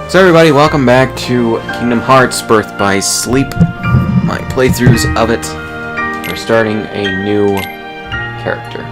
So everybody, welcome back to Kingdom Hearts Birth by Sleep. My playthroughs of it. We're starting a new character.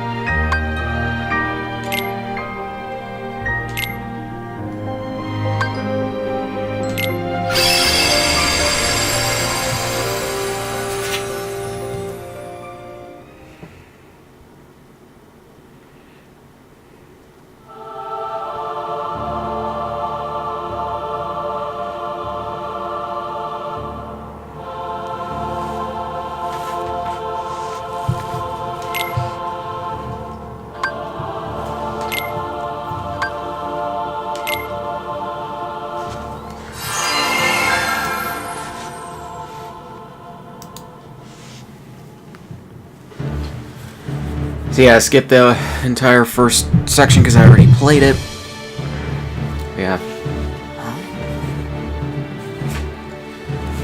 So yeah, I skipped the entire first section because I already played it. Yeah.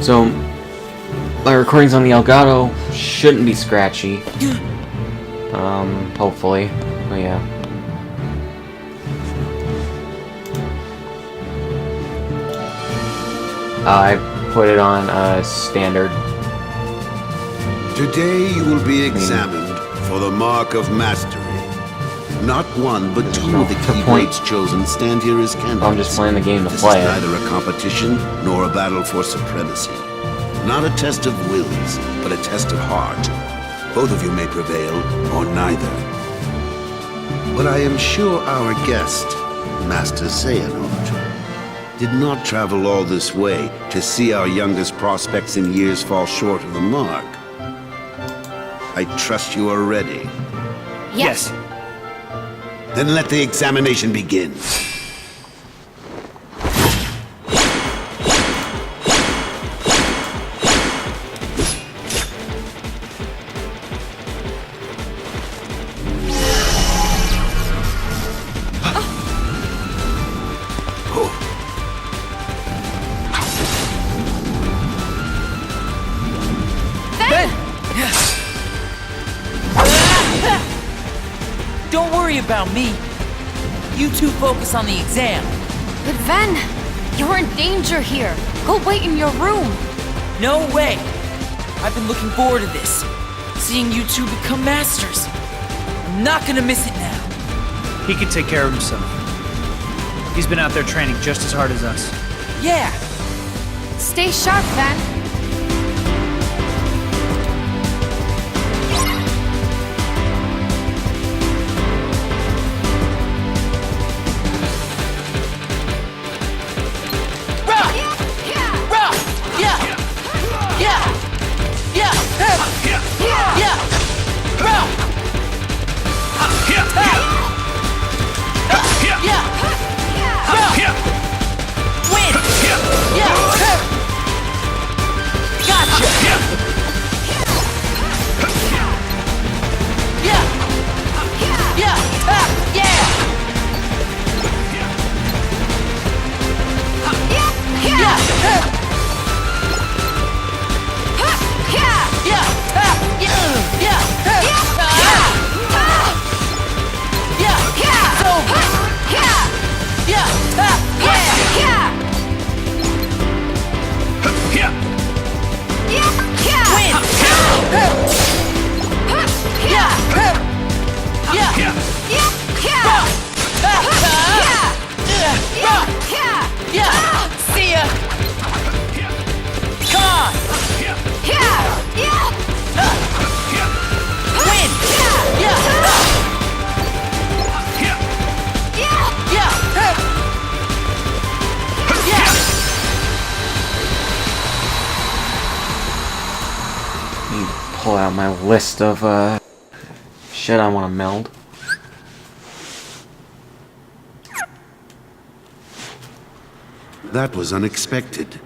So, my recordings on the Elgato shouldn't be scratchy. Hopefully. But yeah. I put it on standard. Today you will be examined for the mark of mastery. Not one, but two of the keyblades chosen stand here as candidates. I'm just playing the game to This play is it. neither a competition nor a battle for supremacy. Not a test of wills, but a test of heart. Both of you may prevail, or neither. But I am sure our guest, Master Xehanort, did not travel all this way to see our youngest prospects in years fall short of the mark. I trust you are ready. Yes. Then let the examination begin. Don't worry about me. You two focus on the exam. But Ven, you're in danger here. Go wait in your room. No way. I've been looking forward to this. Seeing you two become masters. I'm not gonna miss it now. He can take care of himself. He's been out there training just as hard as us. Yeah. Stay sharp, Ven. See ya! Come on! Win! Let me pull out my list of shit I want to meld. That was unexpected.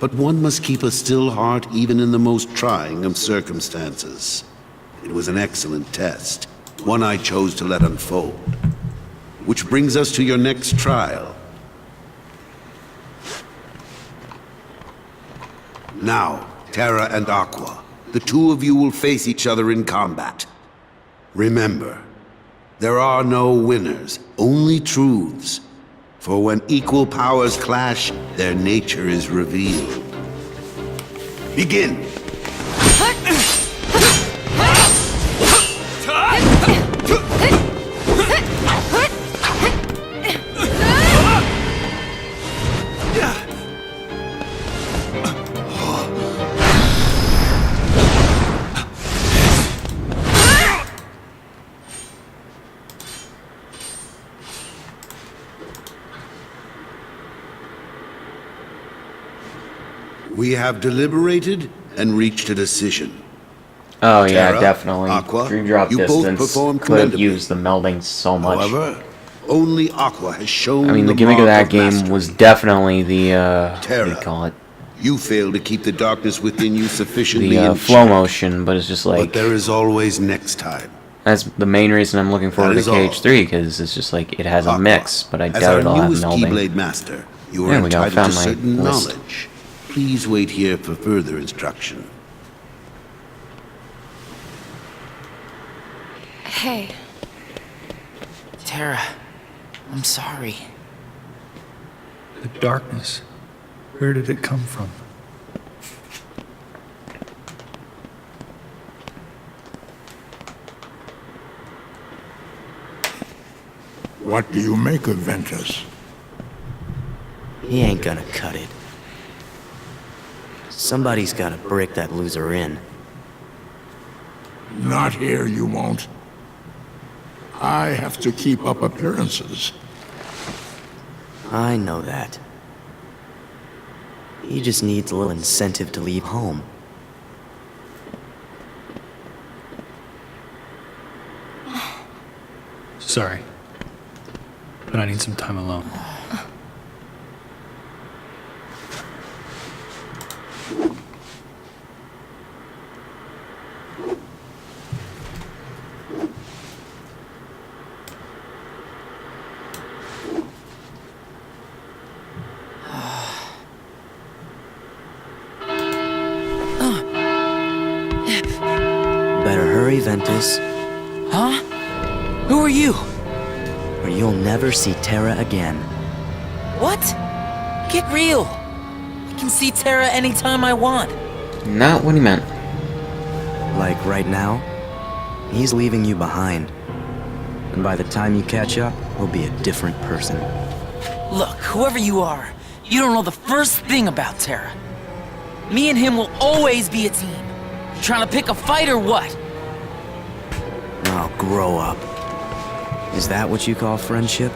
But one must keep a still heart even in the most trying of circumstances. It was an excellent test, one I chose to let unfold. Which brings us to your next trial. Now, Terra and Aqua, the two of you will face each other in combat. Remember, there are no winners, only truths. For when equal powers clash, their nature is revealed. Begin! We have deliberated and reached a decision. Oh yeah, Terra, definitely. Aqua, Dream drop you both distance performed could have commendably. used the melding so much. However, only Aqua has shown I mean, the gimmick mark of that game mastery. was definitely the what do you Terra, call it? you failed to keep the darkness within you sufficiently The in flow check. motion, but it's just But like there is always next time. that's the main reason I'm looking forward to is all. KH3 because it's just like it has a Aqua, mix, but I as doubt our it'll have newest melding. Keyblade Master, you are There we go, entitled to found my certain list. knowledge. Please wait here for further instruction. Hey, Terra, I'm sorry. The darkness. Where did it come from? What do you make of Ventus? He ain't gonna cut it. Somebody's gotta break that loser in. Not here, you won't. I have to keep up appearances. I know that. He just needs a little incentive to leave home. Sorry. But I need some time alone. Better hurry, Ventus, Huh? Who are you? or you'll never see Terra again. What? Get real. I can see Terra anytime I want. Not what he meant. Like right now, he's leaving you behind. And by the time you catch up, he'll be a different person. Look, whoever you are, you don't know the first thing about Terra. Me and him will always be a team. You trying to pick a fight or what? Now grow up. Is that what you call friendship?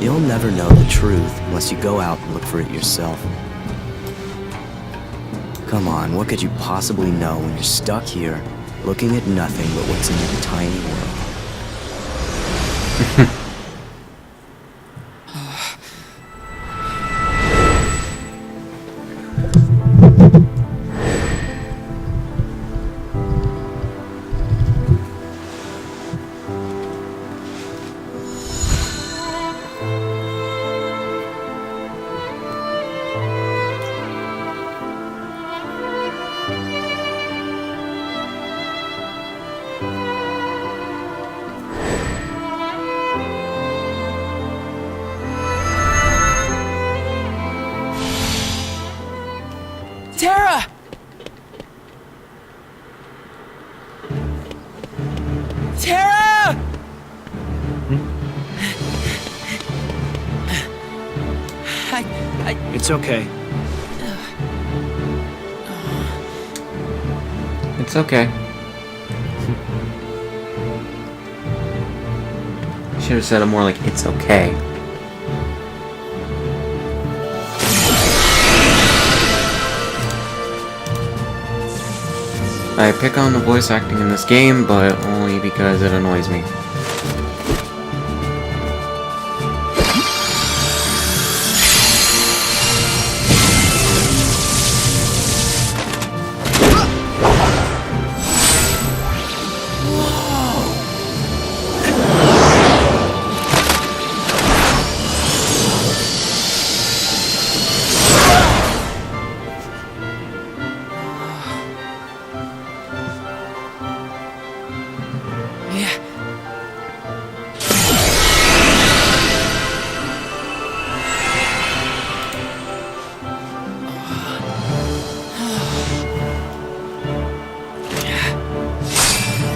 You'll never know the truth unless you go out and look for it yourself. Come on, what could you possibly know when you're stuck here, looking at nothing but what's in your tiny world? Terra! Terra! I... It's okay. It's okay. Should have said it more like it's okay. I pick on the voice acting in this game, but only because it annoys me.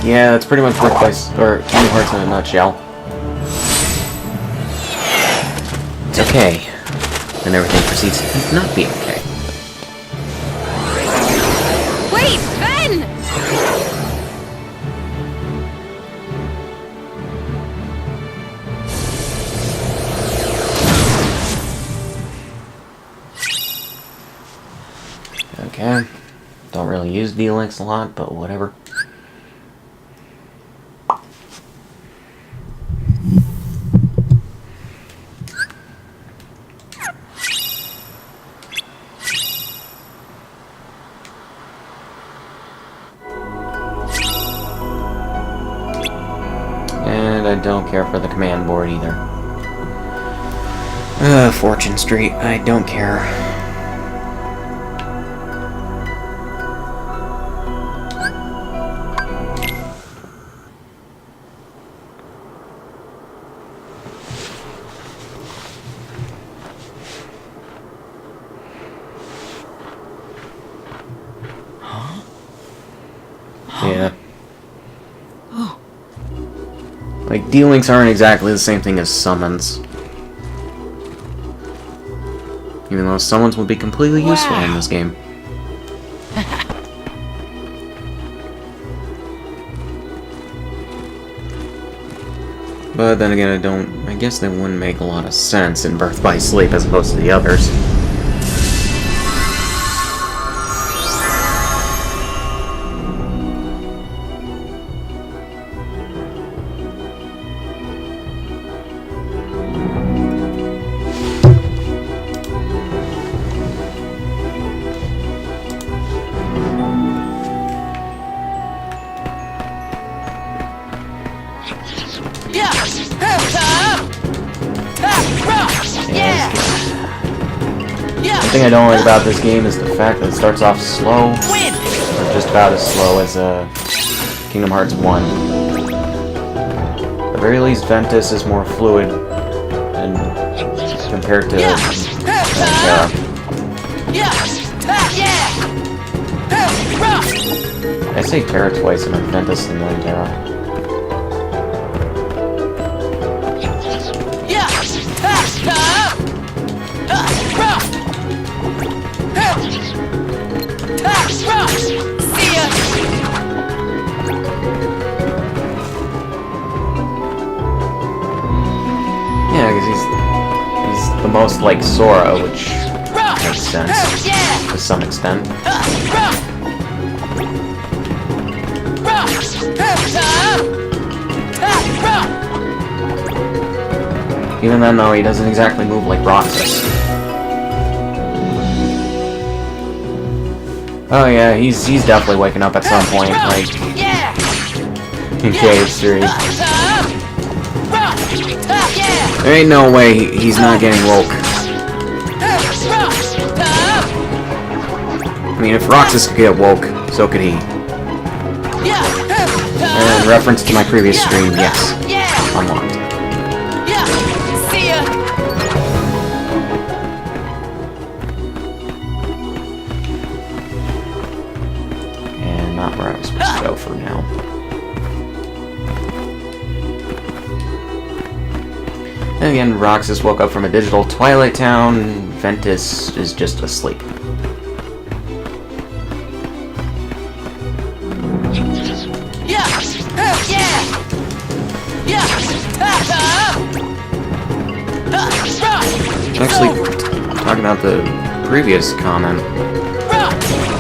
Yeah, that's pretty much Birth by Kingdom Hearts in a nutshell. It's okay. And everything proceeds to not be okay. Wait, Ben! Okay. Don't really use D-Links a lot, but whatever. And I don't care for the command board either. Fortune Street, I don't care. Yeah. Like, D-Links aren't exactly the same thing as summons. Even though summons would be completely useful in this game. But then again, I guess they wouldn't make a lot of sense in Birth by Sleep as opposed to the others. The thing I don't like about this game is the fact that it starts off slow, or just about as slow as Kingdom Hearts 1. At the very least, Ventus is more fluid and compared to Terra. I say Terra twice and then Ventus and then Terra. Yeah, because he's the most like Sora, which makes sense to some extent. Even then, though, he doesn't exactly move like Roxas. Oh yeah, he's definitely waking up at some point, like in KH3. There ain't no way he's not getting woke. I mean, if Roxas could get woke, so could he. And in reference to my previous stream, yes, unlocked. And not where I was supposed to go for now. And again, Roxas woke up from a digital Twilight Town. Ventus is just asleep. Actually, talking about the previous comment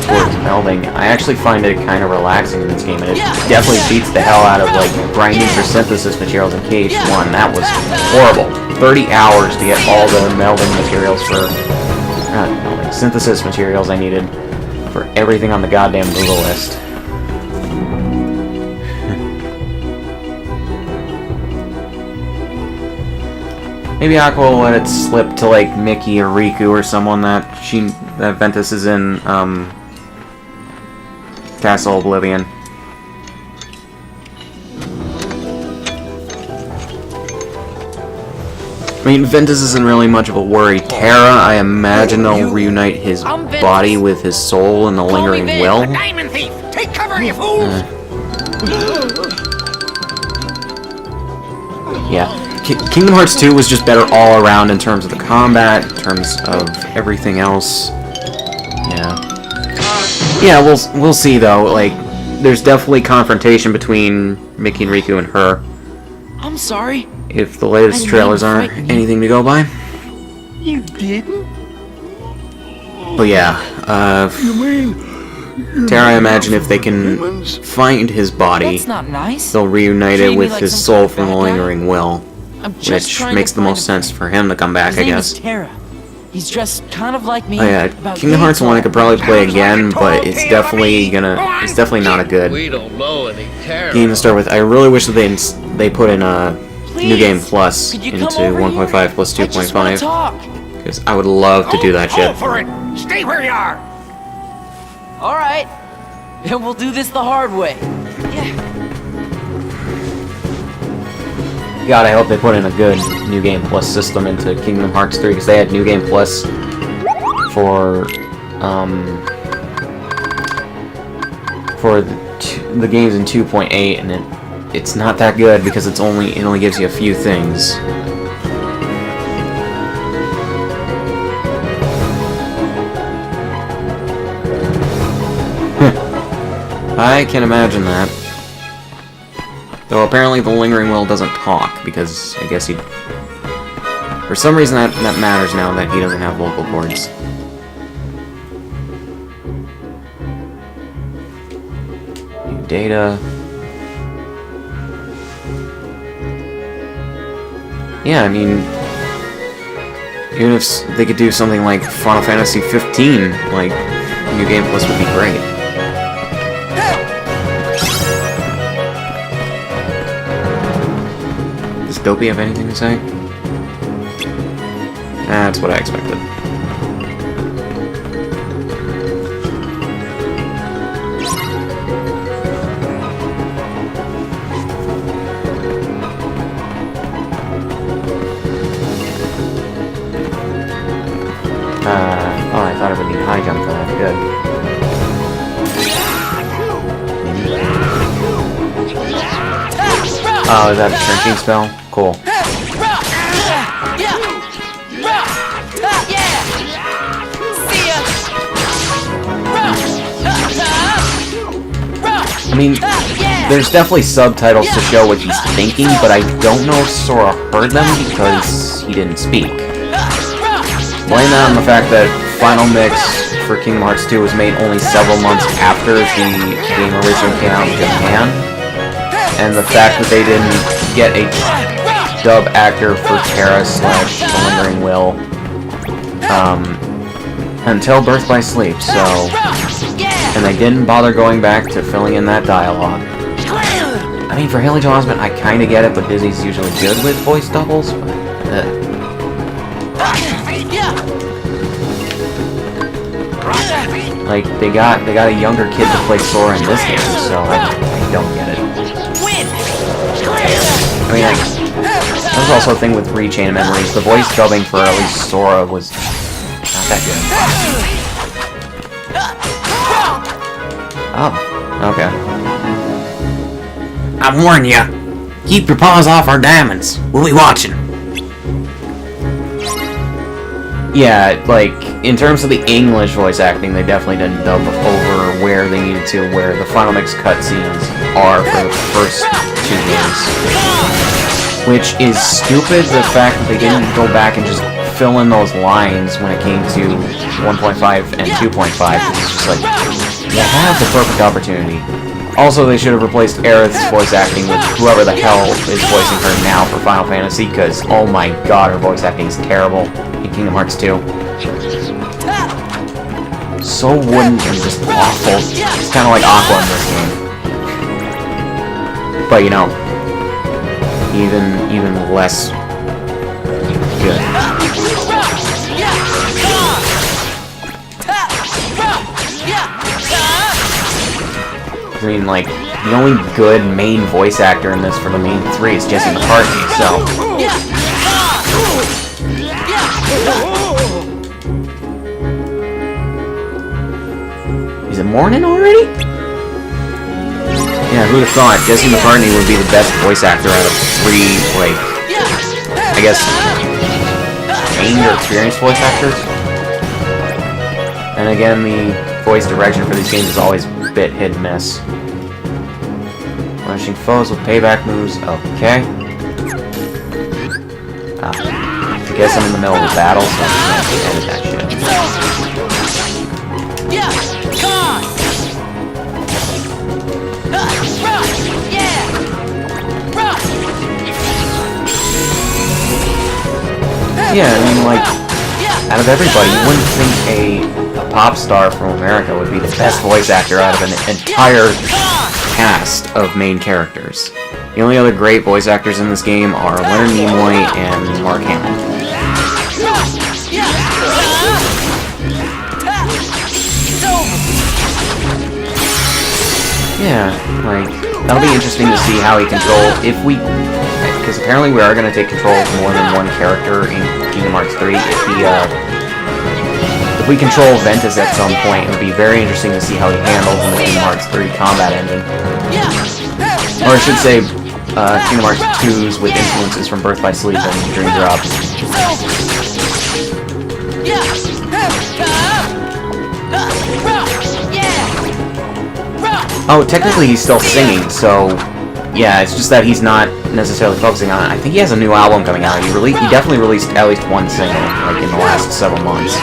towards melding, I actually find it kind of relaxing in this game, and it definitely beats the hell out of like grinding for synthesis materials in KH1. That was horrible. 30 hours to get all the melding materials for synthesis materials I needed for everything on the goddamn Google list. Maybe Aqua will let it slip to like Mickey or Riku or someone that Ventus is in Castle Oblivion. I mean, Ventus isn't really much of a worry. Terra, I imagine they'll reunite his body with his soul and the lingering will. Diamond thief! Take cover, you fools! Yeah, Kingdom Hearts 2 was just better all around in terms of the combat, in terms of everything else. Yeah. Yeah, we'll see though. Like, there's definitely confrontation between Mickey and Riku and her. I'm sorry. If the latest I trailers didn't aren't frighten you. anything to go by. You didn't? But yeah, Terra, I imagine if they can find his body, That's not nice. they'll reunite Treat it me with like his some soul kind of from the bad guy. Lingering Will, I'm just which trying makes to the find most a sense friend. for him to come back, His I name guess. is Terra. He's dressed kind of like me. Oh yeah, about Kingdom Hearts 1 I could probably play Sounds like again, a but total it's pain definitely in the it's definitely not a good We don't know any terror. game to start with. I really wish that they put in a New Game Plus Could you into come over 1.5 here? plus I just wanna 2.5, talk. because I would love to do that Go shit. for it! Stay where you are! All right. Then we'll do this the hard way. Yeah. God, I hope they put in a good New Game Plus system into Kingdom Hearts 3, because they had New Game Plus for the games in 2.8, and it's not that good because it only gives you a few things. I can imagine that. Though apparently the Lingering Will doesn't talk, because I guess he... For some reason that matters now that he doesn't have vocal cords. New data... Yeah, I mean... Even if they could do something like Final Fantasy 15, like, New Game Plus would be great. Does Dopey have anything to say? That's what I expected. Oh, I thought I would need high jump for that. Good. Oh, is that a shrinking spell? Cool. I mean, there's definitely subtitles to show what he's thinking, but I don't know if Sora heard them because he didn't speak. Blame that on the fact that Final Mix for Kingdom Hearts 2 was made only several months after the game originally came out in Japan, and the fact that they didn't get a dub actor for Terra / The Lingering Will until Birth by Sleep, so... And they didn't bother going back to filling in that dialogue. I mean, for Haley Joel Osment, I kinda get it, but Disney's usually good with voice doubles, but... Like, they got a younger kid to play Sora in this game, so I don't get it. I mean, that was also a thing with Rechain of Memories. The voice dubbing for at least Sora was not that good. Oh, okay. I warn ya! Keep your paws off our diamonds. We'll be watching. Yeah, like, in terms of the English voice acting, they definitely didn't dub over where they needed to, where the Final Mix cutscenes are for the first two games. Which is stupid, the fact that they didn't go back and just fill in those lines when it came to 1.5 and 2.5. It's just like, you have the perfect opportunity. Also, they should have replaced Aerith's voice acting with whoever the hell is voicing her now for Final Fantasy, because, oh my god, her voice acting is terrible in Kingdom Hearts 2. So wooden and just awful. It's kind of like Aqua in this game. But, you know, even less good. I mean, like, the only good main voice actor in this for the main three is Jesse McCartney, so... Is it morning already? Yeah, Yeah, who'd have thought Jesse McCartney would be the best voice actor out of 3, like, I guess, trained or experienced voice actors? And again, the voice direction for these games is always a bit hit and miss. Punishing foes with payback moves, okay. I guess I'm in the middle of a battle, so I'm just gonna edit that shit. Yeah, come on! Yeah! Yeah, I mean, like, out of everybody, you wouldn't think a pop star from America would be the best voice actor out of an entire cast of main characters. The only other great voice actors in this game are Leonard Nimoy and Mark Hamill. Yeah, like, that'll be interesting to see how he controls, because apparently we are going to take control of more than one character in Kingdom Hearts 3. If we control Ventus at some point, it would be very interesting to see how he handles in the Kingdom Hearts 3 combat engine. Or I should say, Kingdom Hearts 2's with influences from Birth by Sleep and Dream Drop. Oh, technically he's still singing, so yeah, it's just that he's not necessarily focusing on it. I think he has a new album coming out. He definitely released at least one single, like, in the last several months.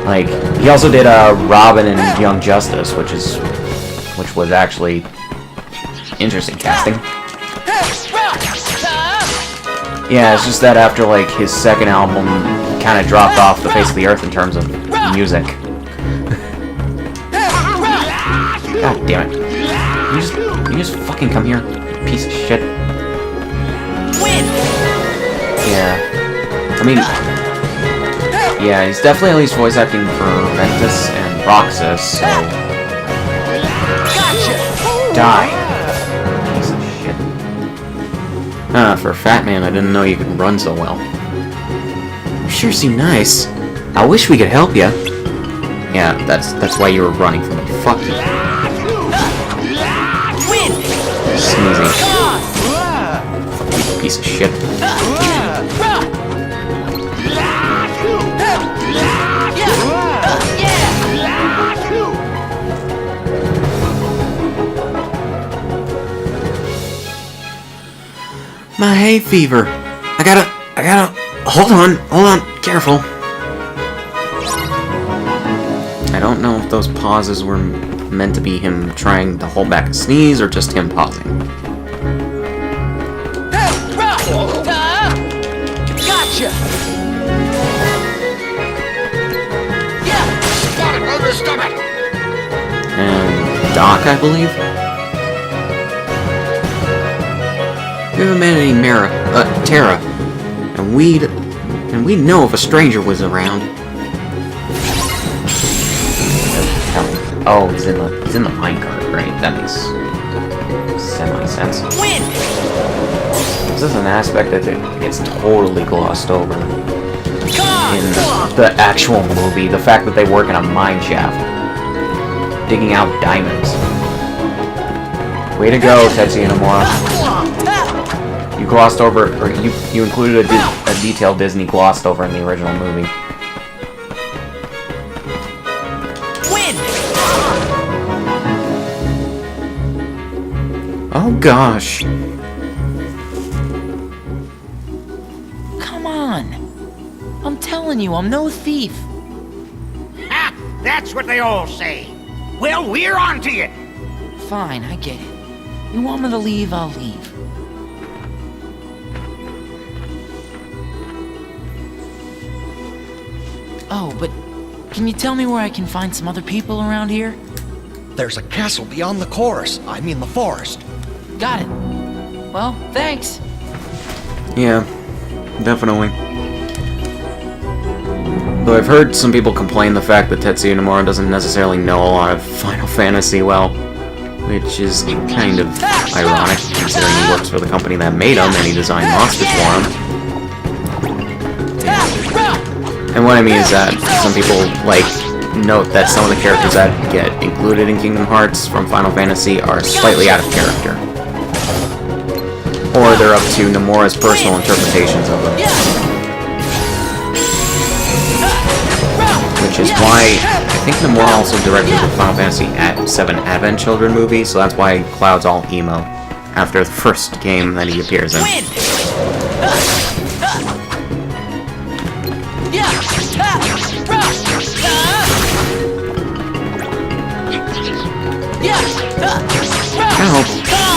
Like, he also did Robin and Young Justice, which was actually interesting casting. Yeah, it's just that after, like, his second album kind of dropped off the face of the earth in terms of music. God damn it. You just fucking come here, you piece of shit. Yeah. I mean, yeah, he's definitely at least voice acting for Ventus and Roxas, so... Die. Piece of shit. Ah, for a fat man, I didn't know you could run so well. You sure seem nice. I wish we could help you. Yeah, that's why you were running from me. Fuck you. Sneezy. Fucking piece of shit. My hay fever. I gotta, hold on, careful. I don't know if those pauses were meant to be him trying to hold back a sneeze or just him pausing. Gotcha! And Doc, I believe? We haven't met any Terra, and we'd know if a stranger was around. Oh, it's in the minecart, right? That makes semi-sense. This is an aspect that gets totally glossed over in the actual movie. The fact that they work in a mine shaft, digging out diamonds. Way to go, Tetsuya Nomura. You glossed over, or you included a detail Disney glossed over in the original movie. Oh gosh. Come on. I'm telling you, I'm no thief. Ha! That's what they all say. Well, we're on to you. Fine, I get it. You want me to leave, I'll leave. Oh, but can you tell me where I can find some other people around here? There's a castle beyond the chorus. I mean the forest. Got it. Well, thanks. Yeah, definitely. Though I've heard some people complain the fact that Tetsuya Nomura doesn't necessarily know a lot of Final Fantasy well, which is kind of ironic, considering he works for the company that made him and he designed monsters for him. And what I mean is that some people, like, note that some of the characters that get included in Kingdom Hearts from Final Fantasy are slightly out of character. Or they're up to Nomura's personal interpretations of them. Which is why I think Nomura also directed the Final Fantasy VII Advent Children movie, so that's why Cloud's all emo after the first game that he appears in.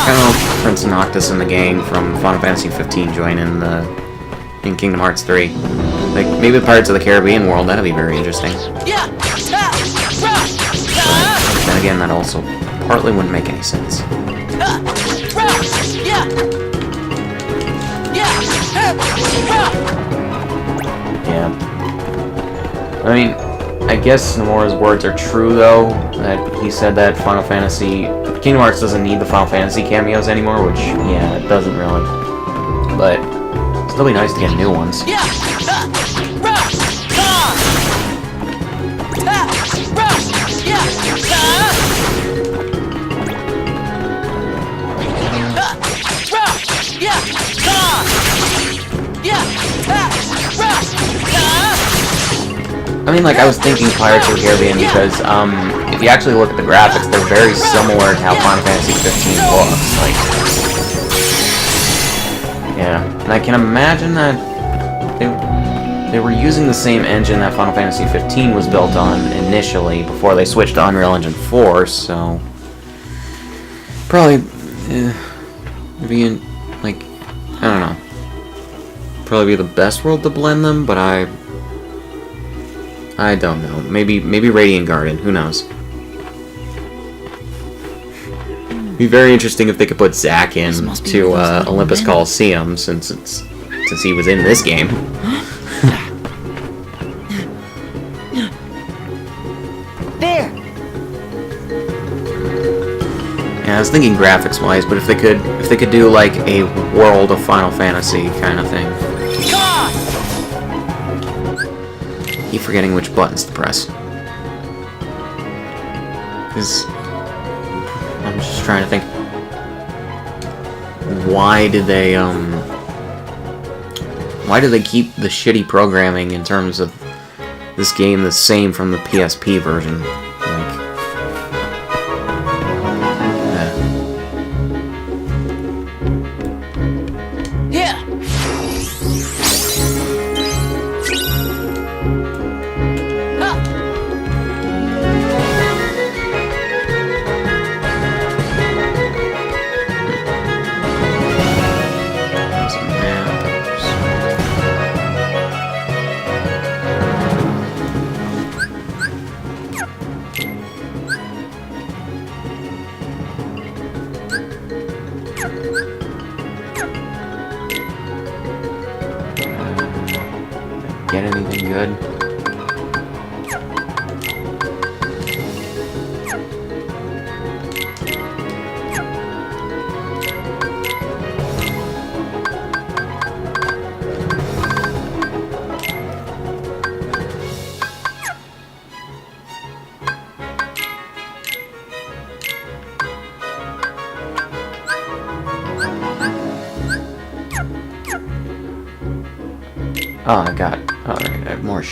I hope Prince Noctis and the gang from Final Fantasy 15 join in Kingdom Hearts 3. Like, maybe Pirates of the Caribbean world, that'd be very interesting. But then again, that also partly wouldn't make any sense. Yeah. I mean, I guess Nomura's words are true, though, that he said that Kingdom Hearts doesn't need the Final Fantasy cameos anymore, which, yeah, it doesn't really. But it'd still be nice to get new ones. I mean, like, I was thinking Pirates of the Caribbean because, if you actually look at the graphics, they're very similar to how Final Fantasy 15 looks. Like, yeah, and I can imagine that they were using the same engine that Final Fantasy 15 was built on initially before they switched to Unreal Engine 4, so probably be like, I don't know, probably be the best world to blend them, but I don't know. Maybe Radiant Garden. Who knows? Be very interesting if they could put Zack in to Olympus Coliseum, since he was in this game. There. Yeah, I was thinking graphics-wise, but if they could do like a World of Final Fantasy kind of thing. Keep forgetting which buttons to press. Because I'm just trying to think. Why did they keep the shitty programming in terms of this game the same from the PSP version? Get anything good? Oh, I got. Alright, I have more do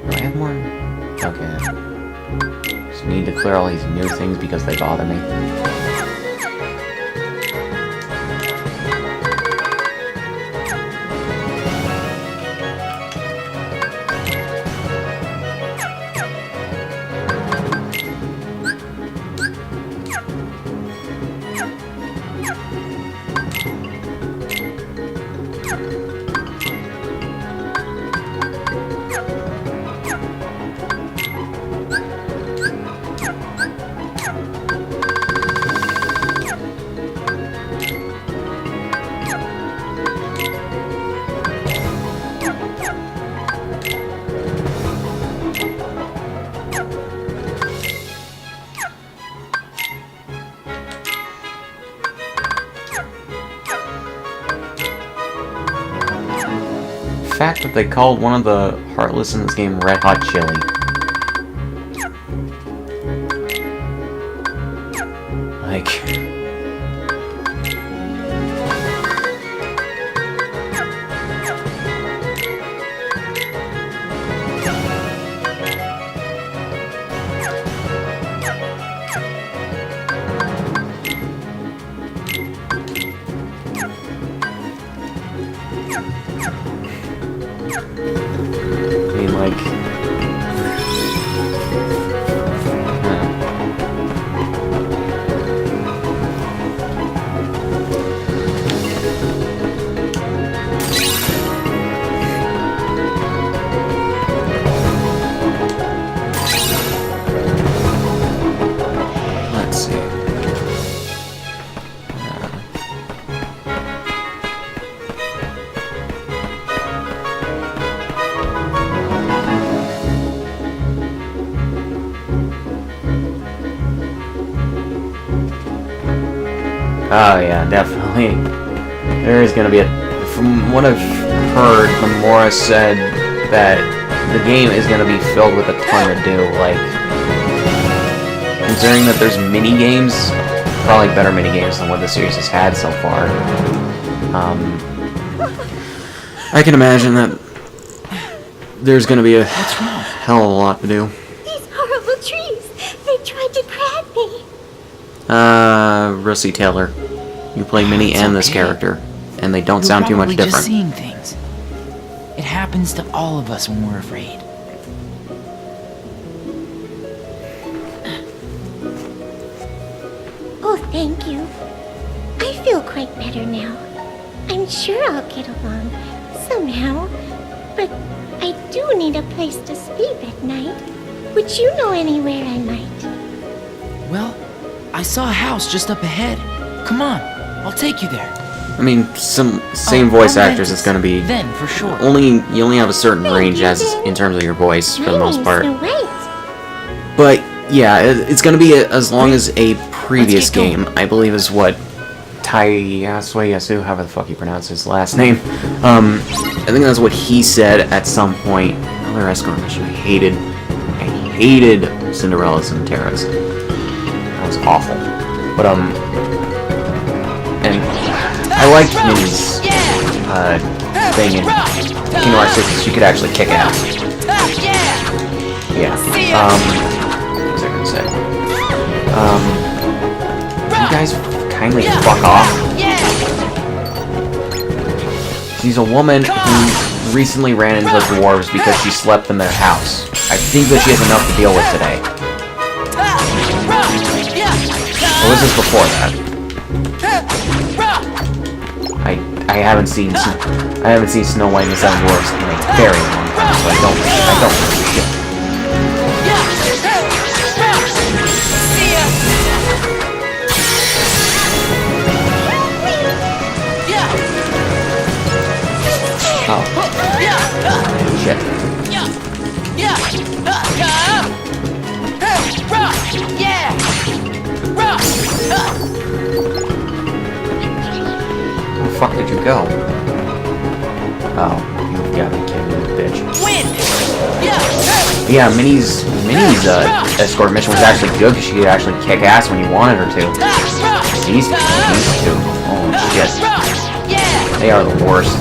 I have more? Okay. Just need to clear all these new things because they bother me. The fact that they called one of the Heartless in this game Red Hot Chili. I mean, like... Let's see. Oh yeah, definitely. There is gonna be a... From what I've heard, Gamora said that the game is gonna be filled with a ton to do, like... Considering that there's mini-games, probably better mini-games than what the series has had so far. I can imagine that there's gonna be a hell of a lot to do. These horrible trees, they tried to grab me. Russie Taylor. You play Minnie and this okay. character, and they don't You're sound too much probably different. just seeing things. It happens to all of us when we're afraid. Oh, thank you. I feel quite better now. I'm sure I'll get along, somehow. But I do need a place to sleep at night. Would you know anywhere I might? Well, I saw a house just up ahead. Come on, I'll take you there. I mean, same voice I'm actors. Ventus. It's gonna be Then, for sure. you only have a certain range as in terms of your voice for the most My part. name's Snow White. But yeah, it's gonna be as long as a previous Let's get going. game. I believe is what Yasu, however the fuck you pronounce his last name. I think that's what he said at some point. Another escort mission. I hated Cinderella's and Terra's. That was awful. But and I liked Minnie's thing in Kingdom Hearts 6 because she could actually kick ass. Yeah. What was I gonna say? You guys kindly fuck off. She's a woman who recently ran into the dwarves because she slept in their house. I think that she has enough to deal with today. Or was this before that? I haven't seen Snow White and the Seven Dwarfs in a very long time, so I don't know shit. Oh. Shit. Where the fuck did you go? Oh, you gotta be kidding me, bitch. Yeah, Minnie's escort mission was actually good because she could actually kick ass when you wanted her to. These two, holy shit. They are the worst.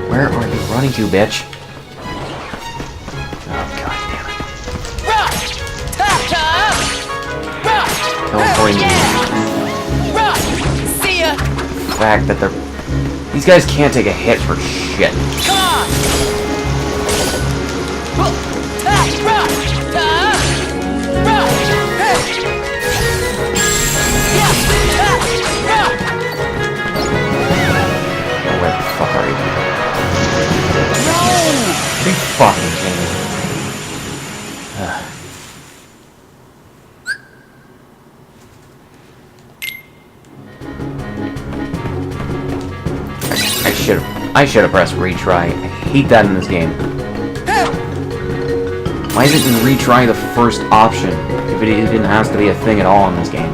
Where are you running to, bitch? Oh, god damn it. Teleporting me. The fact that these guys can't take a hit for shit. Where the fuck are you? Are you fucking kidding me? I should have pressed retry. I hate that in this game. Why isn't retry the first option if it didn't have to be a thing at all in this game?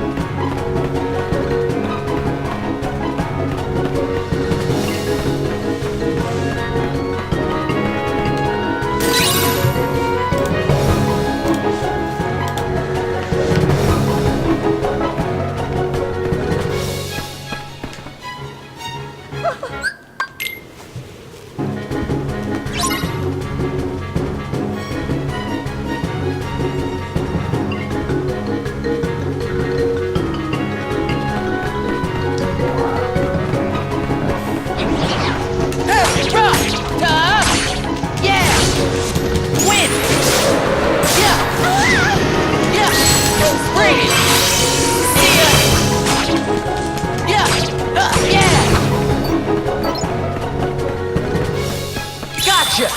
Gotcha!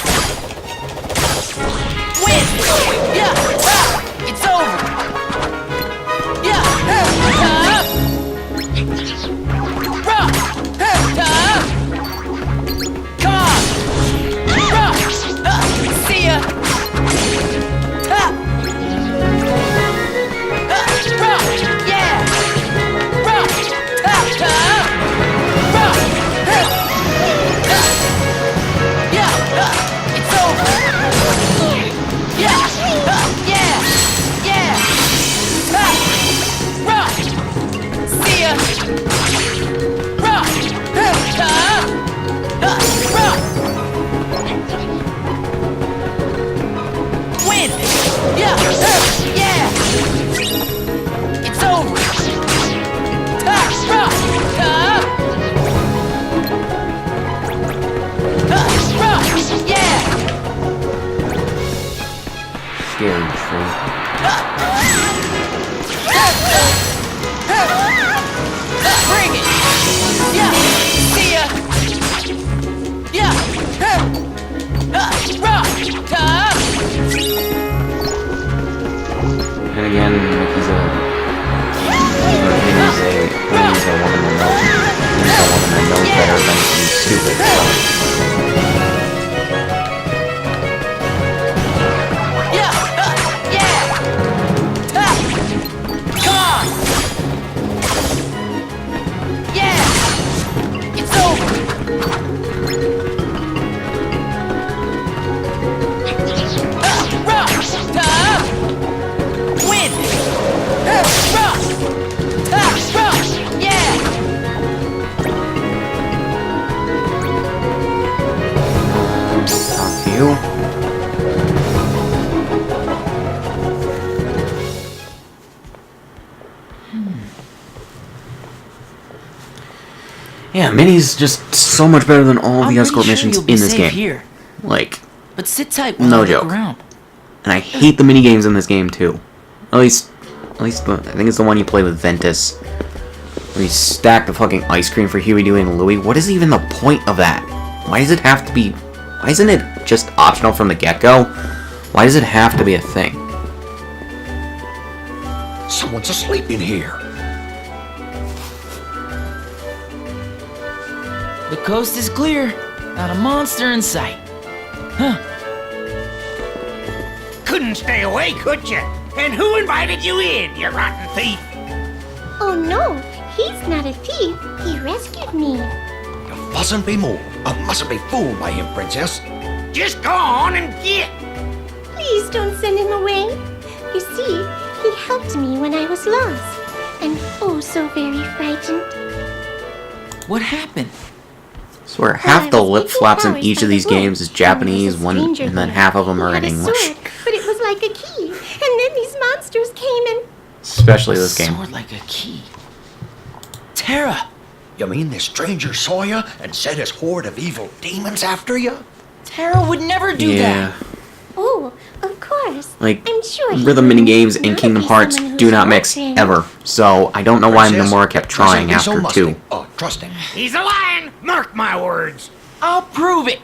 Win! Yeah! It's over! Yeah! Come on! See ya! Yeah! It's over! Yeah! Yeah! Yeah! See ya! Win! Yeah! Yeah! It's over! Yeah! Scary tree. Bring it! Yeah! See ya! Yeah! And again, like he's a woman that knows. He's a woman that knows better than to be stupid. So. Yeah, Minnie's just so much better than all the escort missions in this game. Here. Like, but sit tight while no I joke. look around. And I hate the mini games in this game too. At least I think it's the one you play with Ventus, where you stack the fucking ice cream for Huey, Dewey, and Louie. What is even the point of that? Why does it have to be? Why isn't it just optional from the get-go? Why does it have to be a thing? Someone's asleep in here. The coast is clear. Not a monster in sight. Huh. Couldn't stay away, could you? And who invited you in, you rotten thief? Oh no, he's not a thief. He rescued me. You mustn't be moved. I mustn't be fooled by him, Princess. Just go on and get. Please don't send him away. You see, he helped me when I was lost. And oh so very frightened. What happened? I swear, half the lip flaps in each of these games is Japanese, and then half of them are in English. But it was like a key, and then these monsters came and... Especially this game. Sword like a key. Terra! You mean this stranger saw you and sent his horde of evil demons after you? Terra would never do that. Oh, of course. Like, I'm sure rhythm minigames in Kingdom Hearts do not mix ever, so I don't know why Nomura kept trying after 2. Oh, trust him. He's a lion! Mark my words! I'll prove it!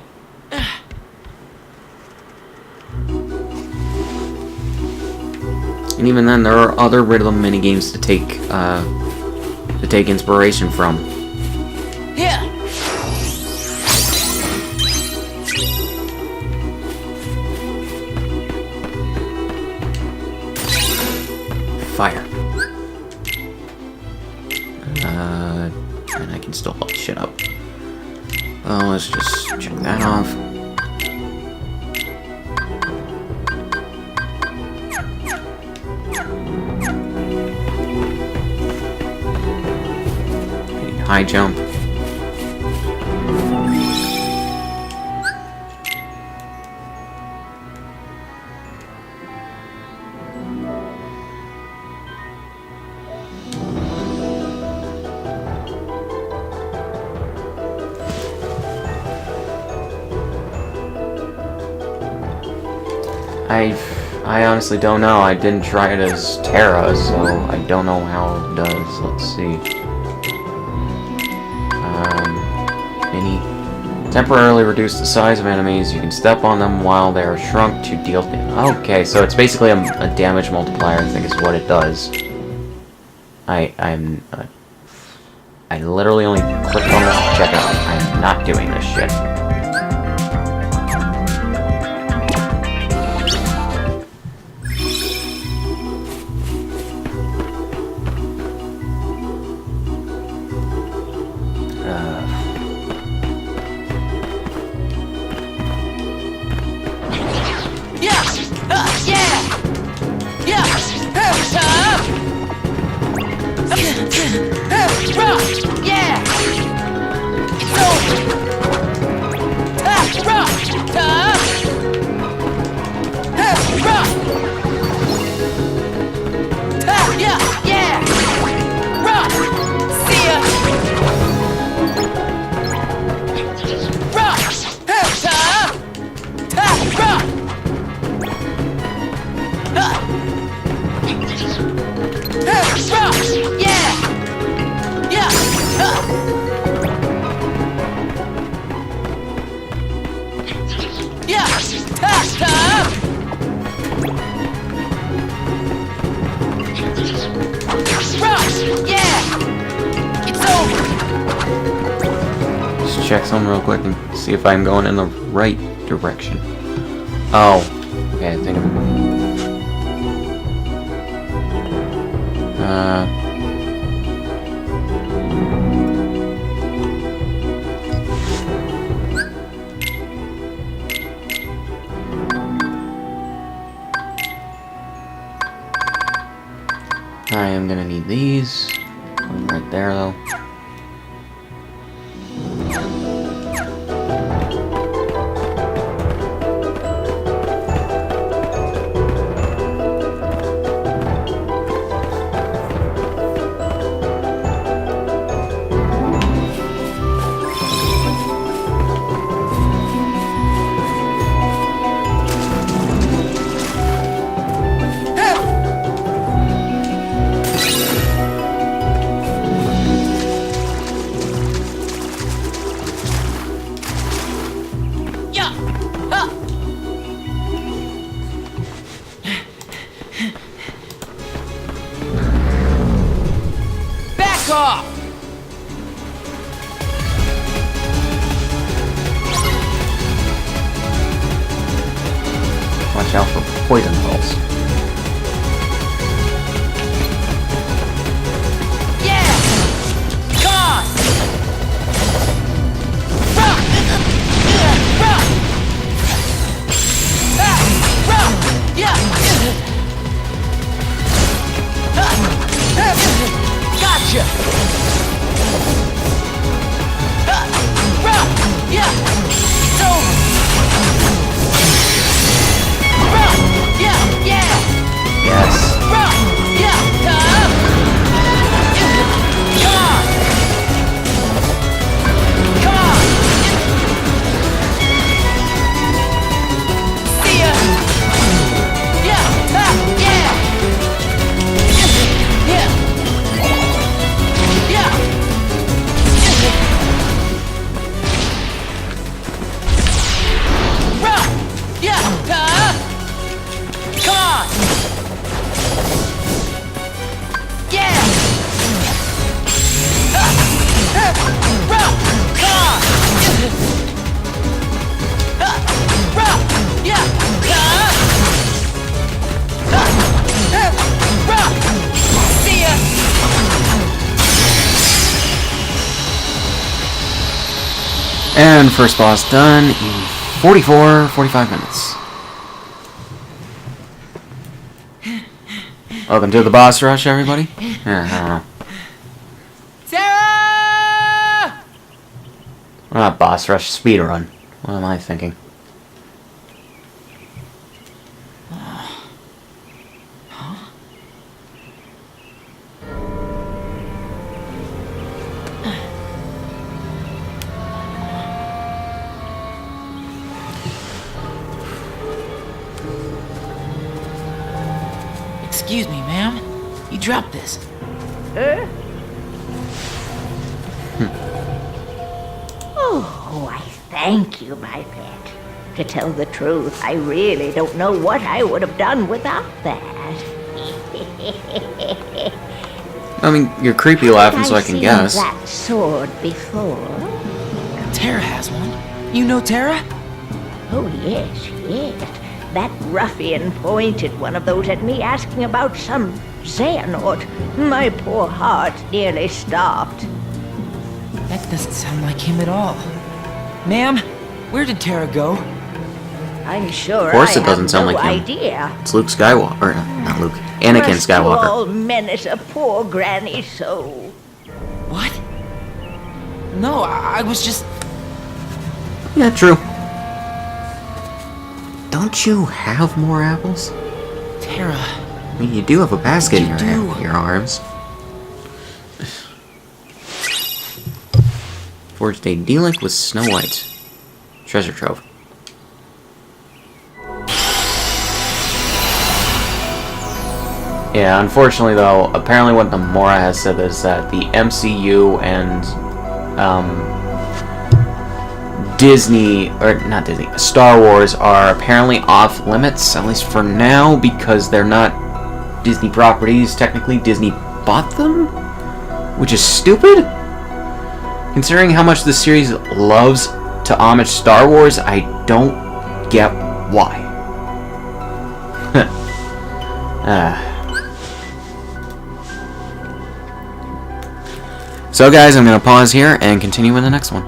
And even then, there are other rhythm minigames to take inspiration from. Yeah! Fire. And I can still hold shit up. Oh, let's just check that off. High jump. I honestly don't know. I didn't try it as Terra, so I don't know how it does. Let's see. Mini. Temporarily reduce the size of enemies. You can step on them while they are shrunk to deal damage. Okay, so it's basically a damage multiplier, I think is what it does. I literally only clicked on this to check out. I'm not doing this shit. Check something real quick and see if I'm going in the right direction. Oh, okay, I think I am gonna need these. Right there, though. Watch out for poison balls. Yeah! Come on! Run! Run! Run! Yeah! Gotcha! Run! Yeah! It's over! Yes. And first boss done in 45 minutes. Welcome to the boss rush, everybody. I don't know. Sarah! Not boss rush, speedrun. What am I thinking? Excuse me, ma'am. You dropped this. Oh, I Thank you, my pet. To tell the truth, I really don't know what I would have done without that. I mean, you're creepy laughing, so I can guess. That sword before? Terra has one. You know Terra? Oh, yes. That ruffian pointed one of those at me asking about some Xehanort. My poor heart nearly stopped. That doesn't sound like him at all. Ma'am, where did Terra go? I'm sure Of course I it doesn't have sound no like him. idea. It's Luke Skywalker. Or, not Luke. Anakin Must you Skywalker. all menace a poor granny so? What? No, I was just... Yeah, true. Don't you have more apples? Terra... I mean, you do have a basket in your arms. Forged a D-Link with Snow White. Treasure trove. Yeah, unfortunately though, apparently what Nomura has said is that the MCU and Disney, or not Disney, Star Wars are apparently off limits, at least for now, because they're not Disney properties. Technically, Disney bought them? Which is stupid? Considering how much the series loves to homage Star Wars, I don't get why. So guys, I'm going to pause here and continue in the next one.